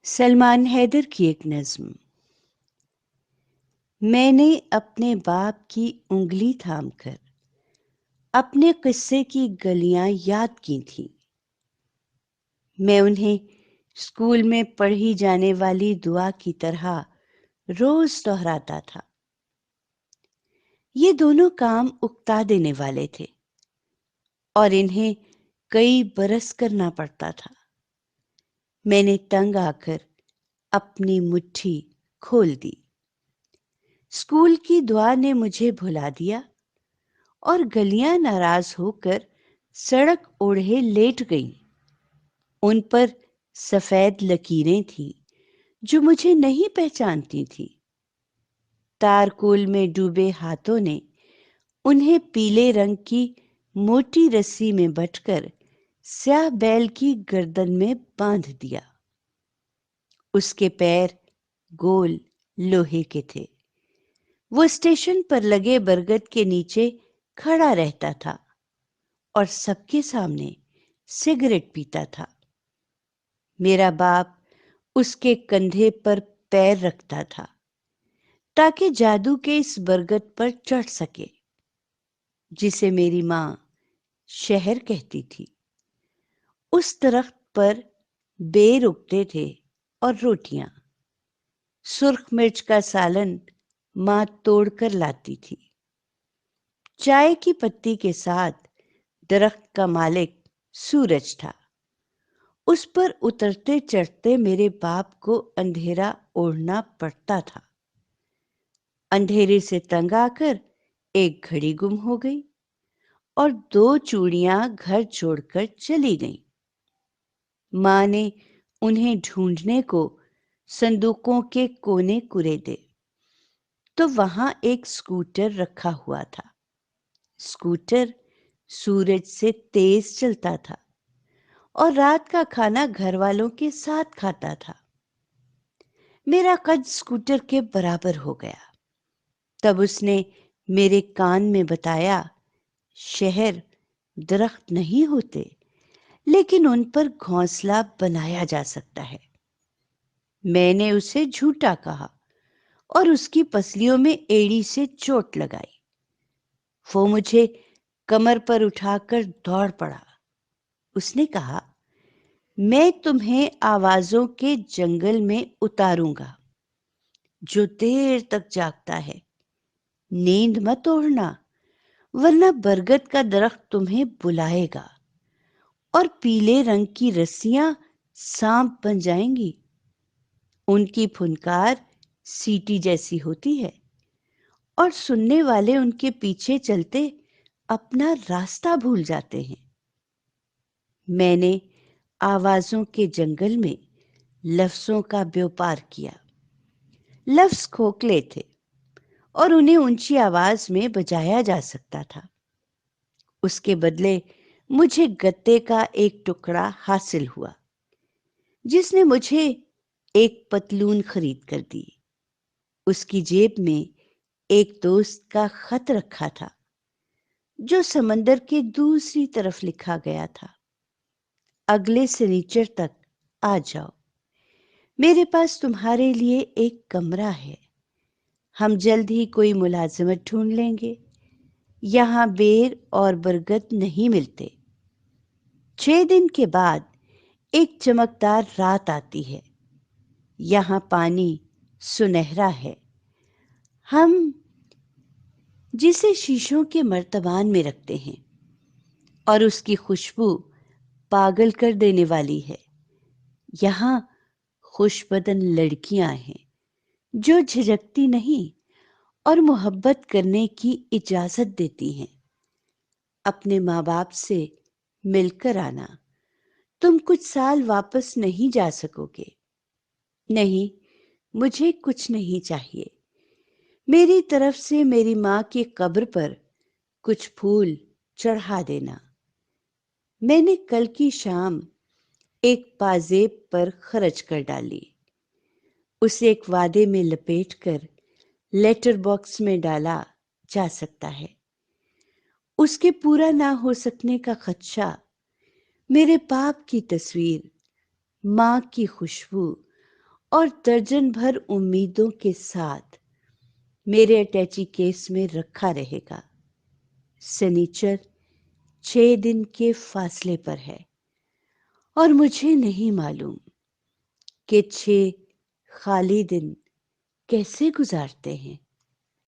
سلمان حیدر کی ایک نظم۔ میں نے اپنے باپ کی انگلی تھام کر اپنے قصے کی گلیاں یاد کی تھیں۔ میں انہیں اسکول میں پڑھی جانے والی دعا کی طرح روز دہراتا تھا۔ یہ دونوں کام اکتا دینے والے تھے اور انہیں کئی برس کرنا پڑتا تھا۔ میں نے تنگ آ کر اپنی مٹھی کھول دی۔ اسکول کی دعا نے مجھے بھلا دیا اور گلیاں ناراض ہو کر سڑک اوڑھے لیٹ گئیں۔ ان پر سفید لکیریں تھیں جو مجھے نہیں پہچانتی تھی۔ تارکول میں ڈوبے ہاتھوں نے انہیں پیلے رنگ کی موٹی رسی میں بٹھ کر سیاہ بیل کی گردن میں باندھ دیا۔ اس کے پیر گول لوہے کے تھے۔ وہ اسٹیشن پر لگے برگد کے نیچے کھڑا رہتا تھا اور سب کے سامنے سگریٹ پیتا تھا۔ میرا باپ اس کے کندھے پر پیر رکھتا تھا تاکہ جادو کے اس برگد پر چڑھ سکے جسے میری ماں شہر کہتی تھی۔ اس درخت پر بیر اگتے تھے اور روٹیاں۔ سرخ مرچ کا سالن ماں توڑ کر لاتی تھی۔ چائے کی پتی کے ساتھ درخت کا مالک سورج تھا۔ اس پر اترتے چڑھتے میرے باپ کو اندھیرا اوڑھنا پڑتا تھا۔ اندھیرے سے تنگ آ کر ایک گھڑی گم ہو گئی اور 2 چوڑیاں گھر چھوڑ کر چلی گئیں۔ ماں نے انہیں ڈھونڈنے کو صندوقوں کے کونے کریدے تو وہاں ایک اسکوٹر رکھا ہوا تھا۔ اسکوٹر سورج سے تیز چلتا تھا اور رات کا کھانا گھر والوں کے ساتھ کھاتا تھا۔ میرا قد اسکوٹر کے برابر ہو گیا۔ تب اس نے میرے کان میں بتایا، شہر درخت نہیں ہوتے لیکن ان پر گھونسلہ بنایا جا سکتا ہے۔ میں نے اسے جھوٹا کہا اور اس کی پسلیوں میں ایڑی سے چوٹ لگائی۔ وہ مجھے کمر پر اٹھا کر دوڑ پڑا۔ اس نے کہا، میں تمہیں آوازوں کے جنگل میں اتاروں گا جو دیر تک جاگتا ہے۔ نیند مت توڑنا ورنہ برگد کا درخت تمہیں بلائے گا اور پیلے رنگ کی رسیاں سانپ بن جائیں گی۔ ان کی پھنکار سیٹی جیسی ہوتی ہے اور سننے والے ان کے پیچھے چلتے اپنا راستہ بھول جاتے ہیں۔ میں نے آوازوں کے جنگل میں لفظوں کا بیوپار کیا۔ لفظ کھوکھلے تھے اور انہیں اونچی آواز میں بجایا جا سکتا تھا۔ اس کے بدلے مجھے گتے کا ایک ٹکڑا حاصل ہوا جس نے مجھے ایک پتلون خرید کر دی۔ اس کی جیب میں ایک دوست کا خط رکھا تھا جو سمندر کے دوسری طرف لکھا گیا تھا، اگلے سنیچر تک آ جاؤ، میرے پاس تمہارے لیے ایک کمرہ ہے، ہم جلد ہی کوئی ملازمت ڈھونڈ لیں گے، یہاں بیر اور برگد نہیں ملتے۔ 6 دن کے بعد ایک چمکدار رات آتی ہے، یہاں پانی سنہرا ہے، ہم جسے شیشوں کے مرتبان میں رکھتے ہیں اور اس کی خوشبو پاگل کر دینے والی ہے۔ یہاں خوش بدن لڑکیاں ہیں جو جھجکتی نہیں اور محبت کرنے کی اجازت دیتی ہیں۔ اپنے ماں باپ سے مل کر آنا، تم کچھ سال واپس نہیں جا سکو گے۔ نہیں، مجھے کچھ نہیں چاہیے، میری طرف سے میری ماں کی قبر پر کچھ پھول چڑھا دینا۔ میں نے کل کی شام ایک پازیب پر خرچ کر ڈالی، اسے ایک وعدے میں لپیٹ کر لیٹر باکس میں ڈالا جا سکتا ہے۔ اس کے پورا نہ ہو سکنے کا خدشہ میرے باپ کی تصویر، ماں کی خوشبو اور درجن بھر امیدوں کے ساتھ میرے اٹیچی کیس میں رکھا رہے گا۔ سنیچر 6 دن کے فاصلے پر ہے اور مجھے نہیں معلوم کہ 6 خالی دن کیسے گزارتے ہیں۔